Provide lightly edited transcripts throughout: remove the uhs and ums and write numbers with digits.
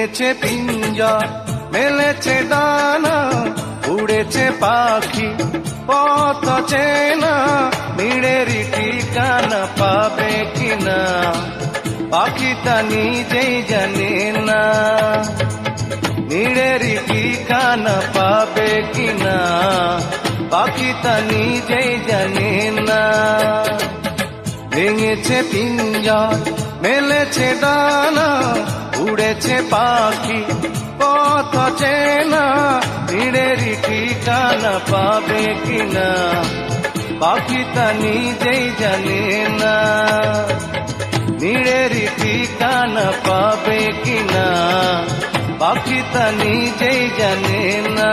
ভেঙেছে পিঞ্জর, মেলেছে ডানা, উড়েছে পাখি পথ চেনা, নীড়েরই ঠিকানা পাবে কিনা পাখিটা নিজেই জানে না। নীড়েরই ঠিকানা পাবে কিনা পাখিটা নিজেই জানে না। ভেঙেছে পিঞ্জর, মেলেছে ডানা, উড়েছে পাখি পথ চেনা, নীড়েরই ঠিকানা পাবে কিনা পাখিটা নিজেই জানে না। নীড়েরই ঠিকানা পাবে কিনা পাখিটা নিজেই জানে না।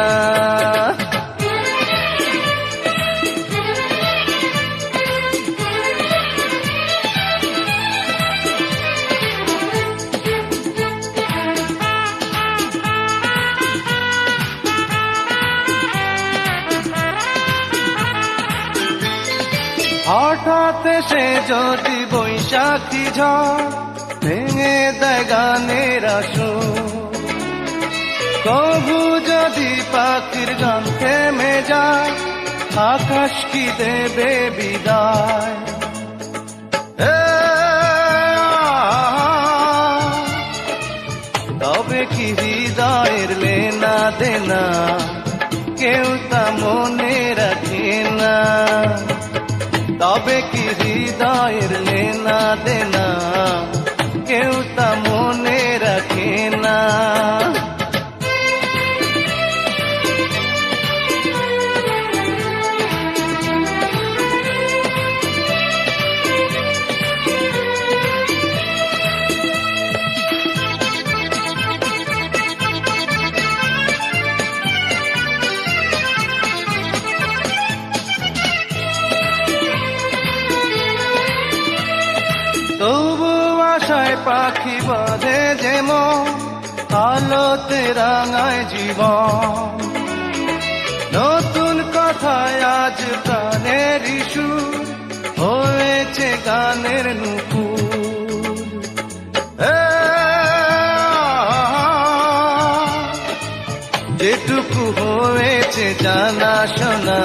হঠাৎ সে যদি বৈশাখী ঝড় ভেঙে দেয় গানের আসর, তবু যদি পাখির গান থেমে যায় আকাশ কি দেবে বিদায়। তবে কি হৃদয়ের লেনা দেনা কেউ তা মনে রাখে না। তবে কি হৃদয়ের লেনা দেনা কেউ তা মনে রাখে না। তবু আশায় পাখি বাঁধে যেমন, আলোতে রাঙায় জীবন। নতুন কথায় আজ প্রাণের সুর হয়েছে গানের নুপুর। যেটুকু হয়েছে জানা শোনা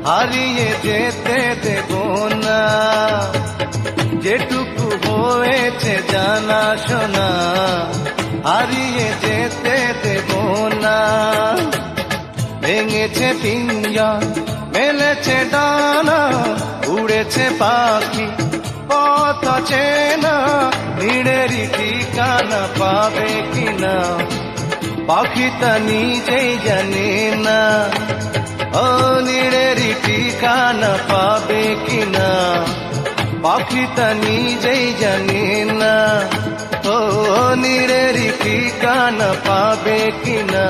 হারিয়ে যেতে দেব না। যেটুকু হয়েছে জানা শোনা হারিয়ে যেতে দেব না। ভেঙেছে পিঞ্জর, মেলেছে ডানা, উড়েছে পাখি পথ চেনা, নীড়েরই ঠিকানা পাবে কিনা পাখিটা নিজেই জানে না। ও নীড়েরই ঠিকানা পাবে কিনা পাখিটা নিজেই জানে না। ও নীড়েরই ঠিকানা পাবে কিনা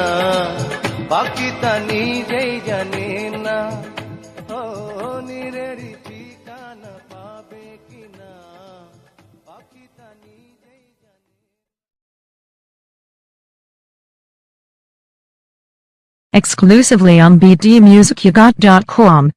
পাখিটা নিজেই জানে না। ও নীড়েরই ঠিকানা পাবে কিনা পাখিটা নিজেই জানে। Exclusively on bdmusicyougot.com